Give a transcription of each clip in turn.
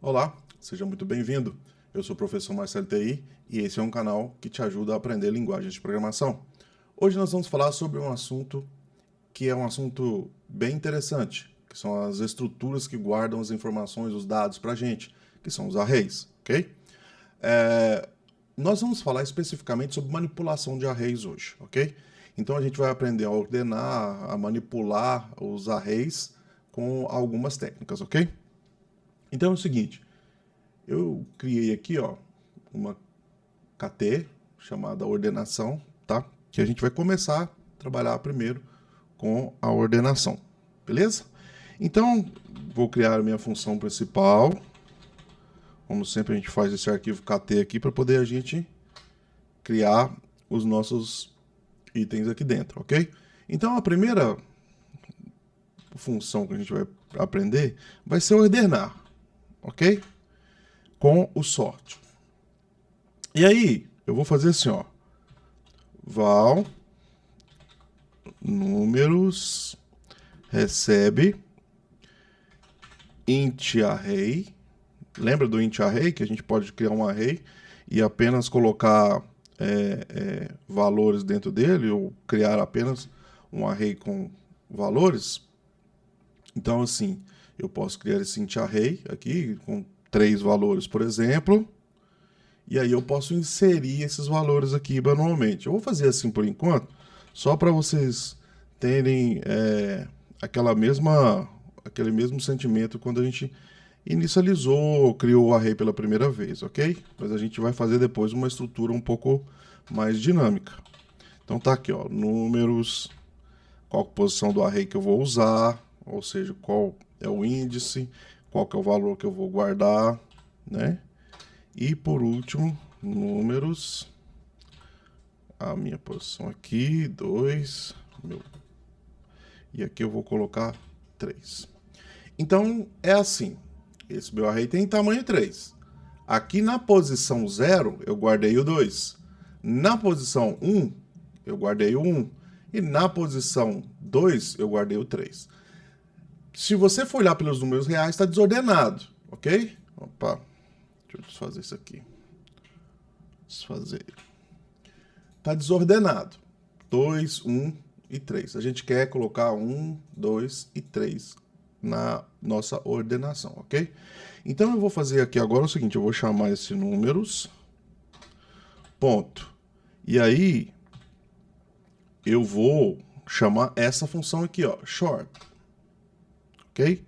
Olá, seja muito bem-vindo. Eu sou o professor Marcelo TI e esse é um canal que te ajuda a aprender linguagens de programação. Hoje nós vamos falar sobre um assunto que é um assunto bem interessante, que são as estruturas que guardam as informações, os dados para a gente, que são os arrays, ok? Nós vamos falar especificamente sobre manipulação de arrays hoje, ok? Então a gente vai aprender a ordenar, a manipular os arrays com algumas técnicas, ok? Então é o seguinte, eu criei aqui, ó, uma KT chamada ordenação, tá? Que a gente vai começar a trabalhar primeiro com a ordenação, beleza? Então, vou criar a minha função principal. Como sempre, a gente faz esse arquivo KT aqui para poder a gente criar os nossos itens aqui dentro, ok? Então, a primeira função que a gente vai aprender vai ser ordenar, ok? Com o sort. E aí, eu vou fazer assim, ó. Val números recebe int array. Lembra do int array, que a gente pode criar um array e apenas colocar valores dentro dele, ou criar apenas um array com valores? Então, assim, eu posso criar esse int array aqui com 3 valores, por exemplo, e aí eu posso inserir esses valores aqui manualmente. Eu vou fazer assim por enquanto, só para vocês terem aquele mesmo sentimento quando a gente inicializou, criou o array pela primeira vez, ok? Mas a gente vai fazer depois uma estrutura um pouco mais dinâmica. Então tá aqui, ó, números, qual a posição do array que eu vou usar, ou seja, qual é o índice, qual que é o valor que eu vou guardar, né? E por último, números, a minha posição aqui, 2, e aqui eu vou colocar 3. Então é assim, esse meu array tem tamanho 3. Aqui na posição 0 eu guardei o 2. Na posição 1 eu guardei o 1. E na posição 2 eu guardei o 3. Se você for olhar pelos números reais, está desordenado, ok? Opa, deixa eu desfazer isso aqui. Desfazer. Está desordenado. 2, 1 e 3. A gente quer colocar 1, 2 e 3 na nossa ordenação, ok? Então eu vou fazer aqui agora o seguinte, eu vou chamar esse números, ponto. E aí eu vou chamar essa função aqui, ó, short, ok?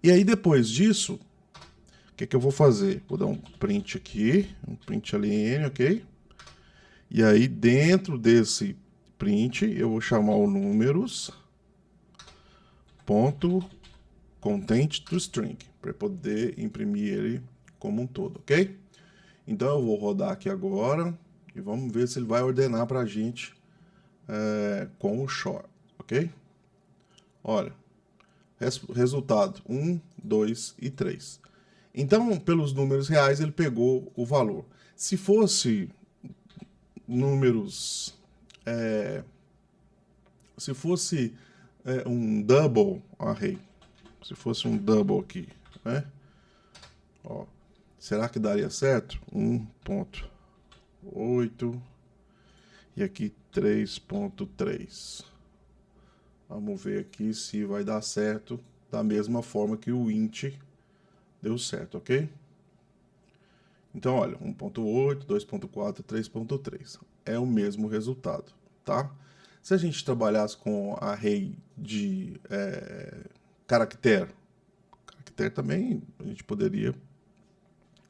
E aí depois disso, o que eu vou fazer? Vou dar um print aqui, um print ln, ok? E aí dentro desse print eu vou chamar o números ponto content to string para poder imprimir ele como um todo, ok? Então eu vou rodar aqui agora e vamos ver se ele vai ordenar para a gente com o short, ok? Olha, resultado 1, 2 e 3. Então, pelos números reais, ele pegou o valor. Se fosse números... se fosse um double array, se fosse um double aqui, né? Ó, será que daria certo? 1.8 e aqui 3.3. Vamos ver aqui se vai dar certo da mesma forma que o int deu certo, ok? Então, olha, 1.8, 2.4, 3.3. É o mesmo resultado, tá? Se a gente trabalhasse com array de caractere também a gente poderia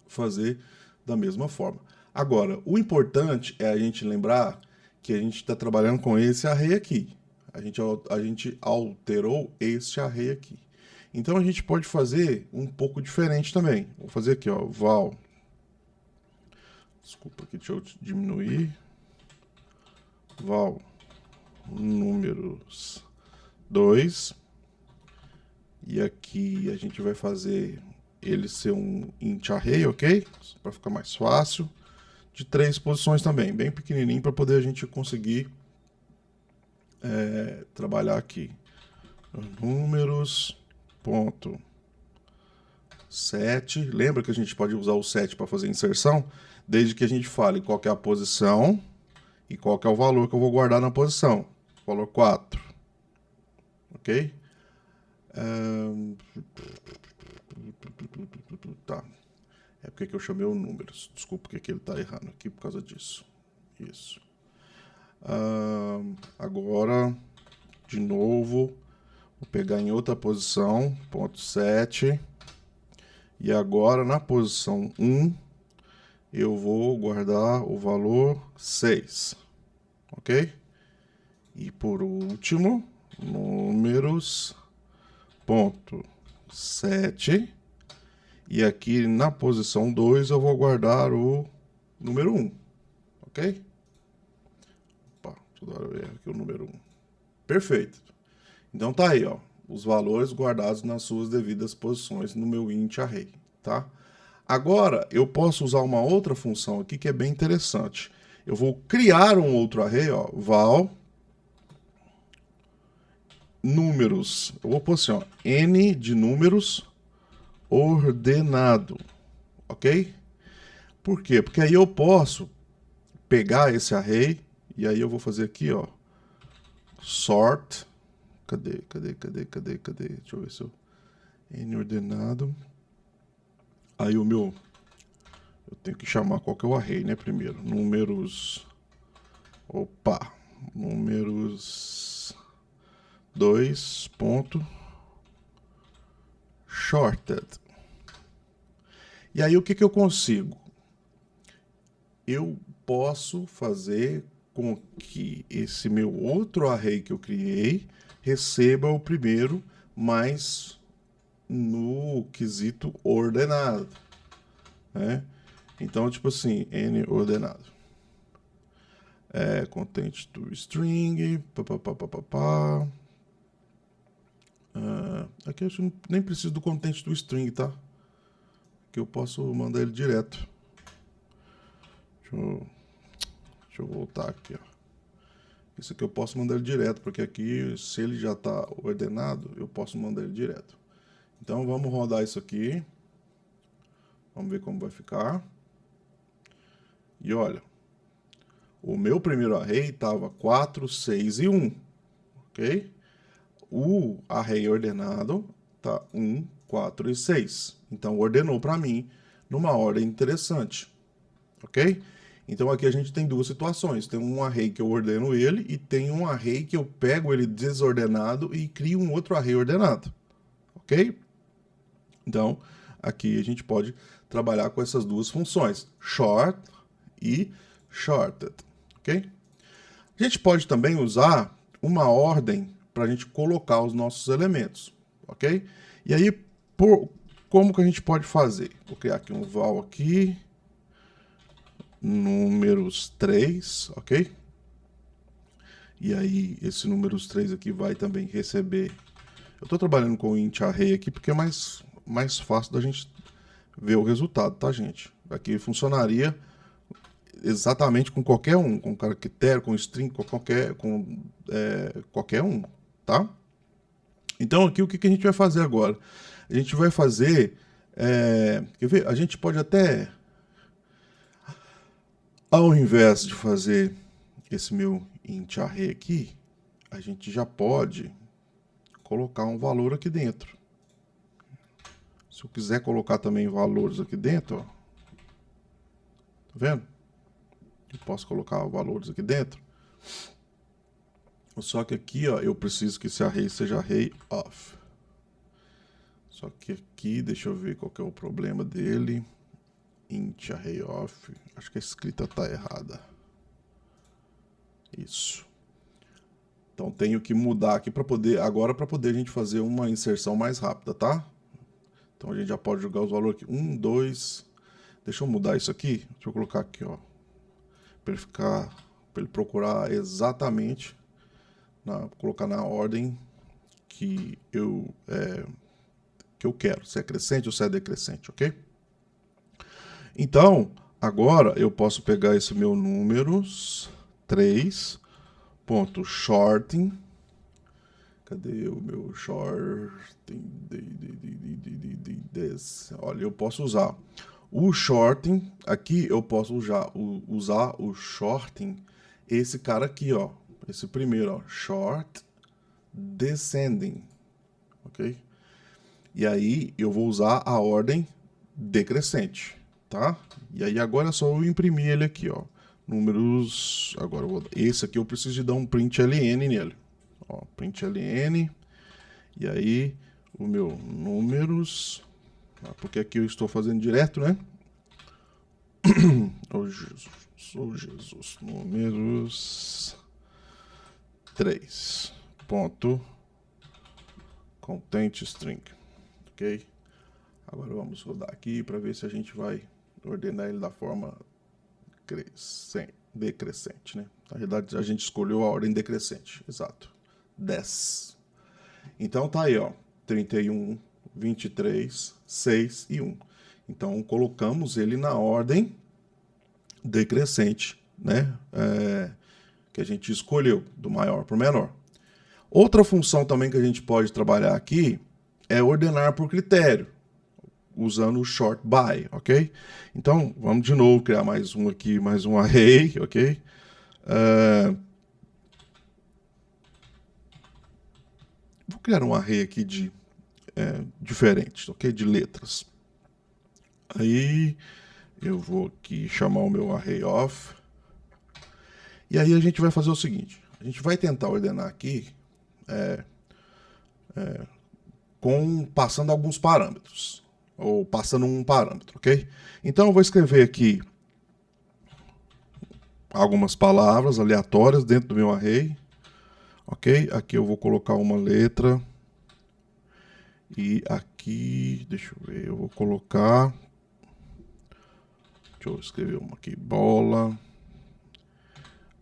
fazer da mesma forma. Agora, o importante é a gente lembrar que a gente está trabalhando com esse array aqui. A gente alterou este array aqui. Então a gente pode fazer um pouco diferente também. Vou fazer aqui, ó, val. Desculpa aqui, deixa eu diminuir. Val números 2. E aqui a gente vai fazer ele ser um int array, ok? Para ficar mais fácil. De 3 posições também, bem pequenininho para poder a gente conseguir trabalhar aqui. Números, ponto, 7. Lembra que a gente pode usar o 7 para fazer inserção? Desde que a gente fale qual que é a posição e qual que é o valor que eu vou guardar na posição. Valor 4. Ok? Tá. É porque que eu chamei o números. Desculpa porque ele está errando aqui por causa disso. Isso. Agora, de novo, vou pegar em outra posição, ponto 7. E agora, na posição 1, eu vou guardar o valor 6. Ok? E por último, números, ponto 7. E aqui na posição 2 eu vou guardar o número 1. Ok? Opa, toda hora eu erro aqui o número 1. Perfeito. Então tá aí, ó, os valores guardados nas suas devidas posições no meu int array, tá? Agora, eu posso usar uma outra função aqui que é bem interessante. Eu vou criar um outro array, ó, val números. Eu vou pôr assim, ó, n de números ordenado, ok? Por quê? Porque aí eu posso pegar esse array e aí eu vou fazer aqui, ó, sort. Cadê? Deixa eu ver se eu... n ordenado. Aí o meu... Eu tenho que chamar qual que é o array, né? Primeiro, números... Opa! Números... 2 ponto... shorted. E aí o que que eu consigo? Eu posso fazer com que esse meu outro array que eu criei receba o primeiro, mas no quesito ordenado, né? Então, tipo assim, n ordenado. Content to string, papapá. Aqui eu acho que nem preciso do content do string, tá? Que eu posso mandar ele direto. Deixa eu voltar aqui, ó. Isso aqui eu posso mandar ele direto, porque aqui, se ele já está ordenado, eu posso mandar ele direto. Então, vamos rodar isso aqui. Vamos ver como vai ficar. E olha, o meu primeiro array estava 4, 6 e 1. Ok? O array ordenado tá 1, 4 e 6. Então, ordenou para mim numa ordem interessante. Ok? Então aqui a gente tem duas situações. Tem um array que eu ordeno ele e tem um array que eu pego ele desordenado e crio um outro array ordenado. Ok? Então aqui a gente pode trabalhar com essas duas funções, short e shorted. Ok? A gente pode também usar uma ordem para a gente colocar os nossos elementos. Ok? E aí, como que a gente pode fazer? Vou criar aqui um val aqui. Números 3, ok? E aí, esse números 3 aqui vai também receber... Eu estou trabalhando com o int array aqui porque é mais fácil da gente ver o resultado, tá, gente? Aqui funcionaria exatamente com qualquer um, com caractere, com string, com qualquer um, tá? Então, aqui o que a gente vai fazer agora? A gente vai fazer... quer ver? A gente pode até... Ao invés de fazer esse meu int array aqui, a gente já pode colocar um valor aqui dentro. Se eu quiser colocar também valores aqui dentro, ó, tá vendo? Eu posso colocar valores aqui dentro. Só que aqui, ó, eu preciso que esse array seja array of. Só que aqui, deixa eu ver qual que é o problema dele. Int array of. Acho que a escrita está errada. Isso. Então tenho que mudar aqui para poder a gente fazer uma inserção mais rápida, tá? Então a gente já pode jogar os valores aqui. 1, 2. Deixa eu mudar isso aqui. Deixa eu colocar aqui, ó. Para ele procurar exatamente, colocar na ordem que eu quero, se é crescente ou se é decrescente, ok? Então, agora eu posso pegar esse meu números 3.shorting. Cadê o meu short? Olha, eu posso usar o shorting. Aqui eu posso usar o shorting. Esse cara aqui, ó. Esse primeiro, ó. Short descending. Ok? E aí eu vou usar a ordem decrescente, tá? E aí agora é só eu imprimir ele aqui, ó. Números... Agora eu vou... Esse aqui eu preciso de dar um print ln nele. Ó, print ln. E aí o meu números... Porque aqui eu estou fazendo direto, né? Oh, Jesus. Oh, Jesus. Números 3. Ponto. Content string. Ok? Agora vamos rodar aqui para ver se a gente vai ordenar ele da forma decrescente, né? Na realidade, a gente escolheu a ordem decrescente. Exato. 10. Então tá aí, ó. 31, 23, 6 e 1. Então colocamos ele na ordem decrescente, né? Que a gente escolheu, do maior para o menor. Outra função também que a gente pode trabalhar aqui é ordenar por critério, usando o short by, ok? Então, vamos de novo criar mais um aqui, mais um array, ok? Vou criar um array aqui de diferente, ok? De letras. Aí, eu vou aqui chamar o meu array of. E aí a gente vai fazer o seguinte, a gente vai tentar ordenar aqui passando alguns parâmetros, ou passando um parâmetro, ok? Então eu vou escrever aqui algumas palavras aleatórias dentro do meu array, ok? Aqui eu vou colocar uma letra, e aqui, deixa eu ver, eu vou colocar, deixa eu escrever uma aqui, bola,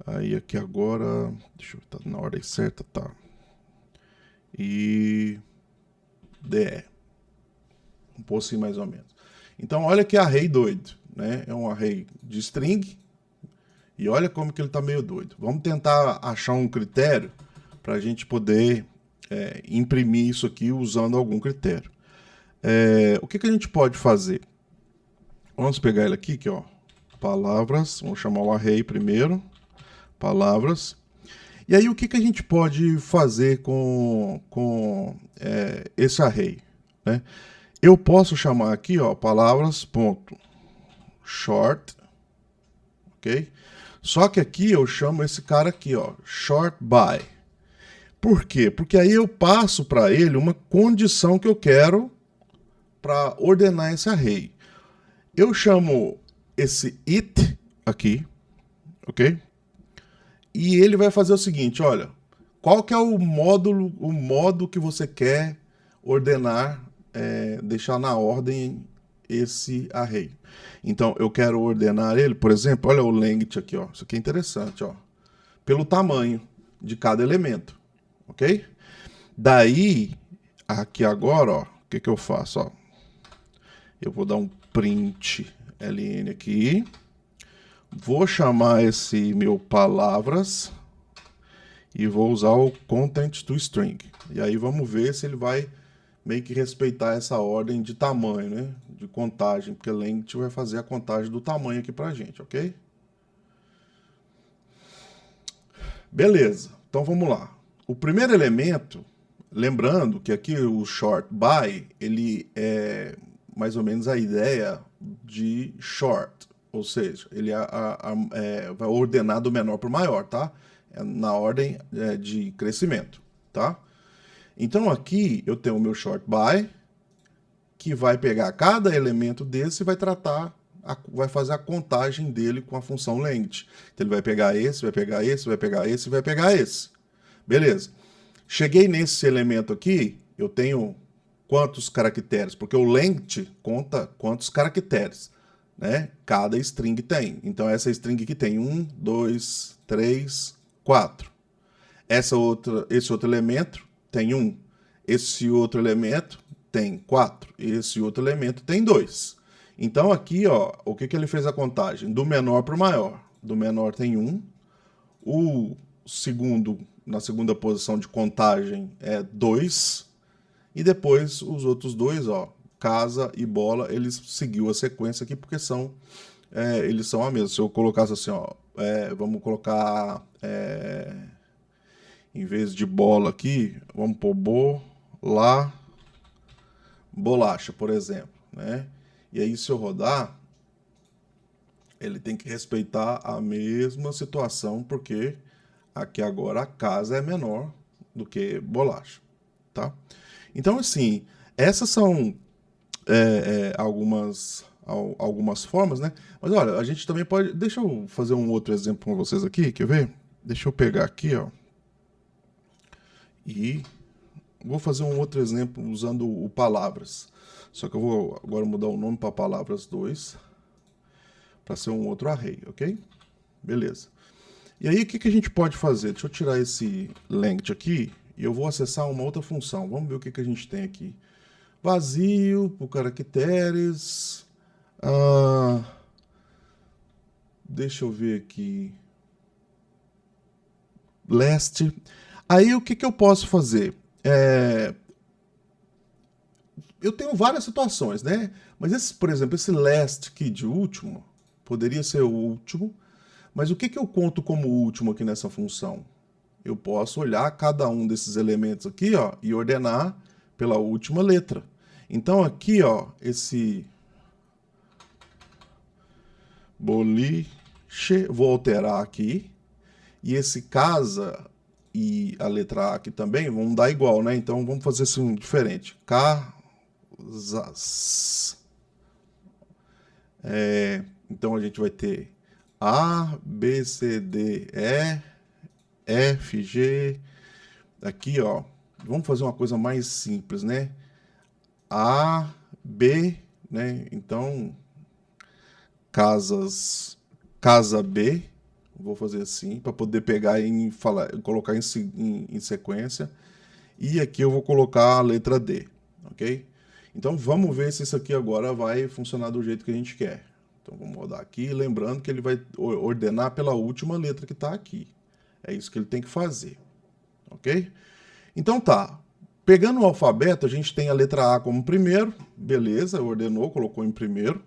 aí aqui agora, deixa eu ver, tá na ordem certa, tá, e DE, um pouco assim mais ou menos. Então olha que array doido, né? É um array de string, e olha como que ele está meio doido. Vamos tentar achar um critério para a gente poder imprimir isso aqui usando algum critério. O que a gente pode fazer? Vamos pegar ele aqui, ó, palavras, vamos chamar o array primeiro, palavras. E aí o que a gente pode fazer com esse array, né? Eu posso chamar aqui, ó, palavras.short, ok? Só que aqui eu chamo esse cara aqui, ó, short by. Por quê? Porque aí eu passo para ele uma condição que eu quero para ordenar esse array. Eu chamo esse it aqui, ok? E ele vai fazer o seguinte, olha, qual que é o modo que você quer ordenar, deixar na ordem esse array. Então, eu quero ordenar ele, por exemplo, olha o length aqui, ó. Isso aqui é interessante, ó. Pelo tamanho de cada elemento, ok? Daí, aqui agora, ó, o que eu faço, ó? Eu vou dar um print ln aqui. Vou chamar esse meu palavras e vou usar o content to string. E aí vamos ver se ele vai meio que respeitar essa ordem de tamanho, né? De contagem, porque length vai fazer a contagem do tamanho aqui pra gente, ok? Beleza, então vamos lá. O primeiro elemento, lembrando que aqui o short by, ele é mais ou menos a ideia de short, ou seja, ele vai ordenar do menor para o maior, tá? É na ordem de crescimento, tá? Então aqui eu tenho o meu short by, que vai pegar cada elemento desse e vai vai fazer a contagem dele com a função length. Então ele vai pegar esse, vai pegar esse, vai pegar esse, vai pegar esse. Beleza. Cheguei nesse elemento aqui, eu tenho quantos caracteres? Porque o length conta quantos caracteres, né? Cada string tem. Então essa string aqui tem 1, 2, 3, 4. Esse outro elemento tem 1. Esse outro elemento tem 4. Esse outro elemento tem 2. Então aqui, ó, o que ele fez a contagem? Do menor para o maior. Do menor tem 1. O segundo na segunda posição de contagem é 2, e depois os outros dois, ó, casa e bola, eles seguiu a sequência aqui porque eles são a mesma. Se eu colocasse assim, ó, vamos colocar, em vez de bola aqui, vamos pôr bolacha, por exemplo, né? E aí se eu rodar, ele tem que respeitar a mesma situação, porque aqui agora a casa é menor do que bolacha, tá? Então, assim, essas são algumas formas, né? Mas olha, a gente também pode... Deixa eu fazer um outro exemplo com vocês aqui, quer ver? Deixa eu pegar aqui, ó. E vou fazer um outro exemplo usando o palavras. Só que eu vou agora mudar o nome para palavras 2, para ser um outro array, ok? Beleza. E aí, o que a gente pode fazer? Deixa eu tirar esse length aqui e eu vou acessar uma outra função. Vamos ver o que a gente tem aqui. Vazio, por caracteres. Deixa eu ver aqui. Last. Aí, o que eu posso fazer? Eu tenho várias situações, né? Mas, por exemplo, esse last aqui de último, poderia ser o último. Mas o que eu conto como último aqui nessa função? Eu posso olhar cada um desses elementos aqui, ó, e ordenar pela última letra. Então aqui, ó, esse boliche, vou alterar aqui. E esse casa e a letra A aqui também vão dar igual, né? Então vamos fazer assim diferente. Casas. Então a gente vai ter A, B, C, D, E, F, G. Aqui, ó, vamos fazer uma coisa mais simples, né? A, B, né? Então, casa B, vou fazer assim, para poder pegar e colocar em sequência. E aqui eu vou colocar a letra D, ok? Então, vamos ver se isso aqui agora vai funcionar do jeito que a gente quer. Então, vamos rodar aqui, lembrando que ele vai ordenar pela última letra que está aqui. É isso que ele tem que fazer, ok? Então tá, pegando o alfabeto, a gente tem a letra A como primeiro, beleza, ordenou, colocou em primeiro.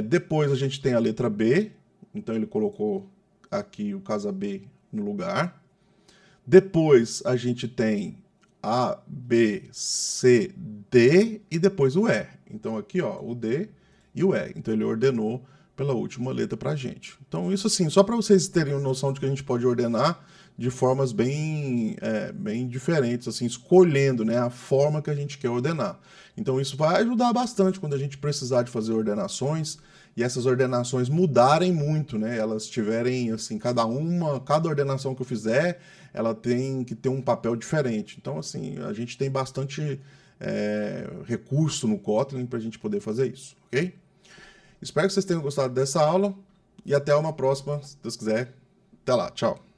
Depois a gente tem a letra B, então ele colocou aqui o casa B no lugar. Depois a gente tem A, B, C, D e depois o E. Então aqui, ó, o D e o E. Então ele ordenou pela última letra pra gente. Então isso assim, só para vocês terem noção de que a gente pode ordenar de formas bem diferentes, assim, escolhendo, né, a forma que a gente quer ordenar. Então isso vai ajudar bastante quando a gente precisar de fazer ordenações e essas ordenações mudarem muito, né? Elas tiverem, assim, cada ordenação que eu fizer, ela tem que ter um papel diferente. Então, assim, a gente tem bastante recurso no Kotlin para a gente poder fazer isso, ok? Espero que vocês tenham gostado dessa aula e até uma próxima, se Deus quiser. Até lá, tchau!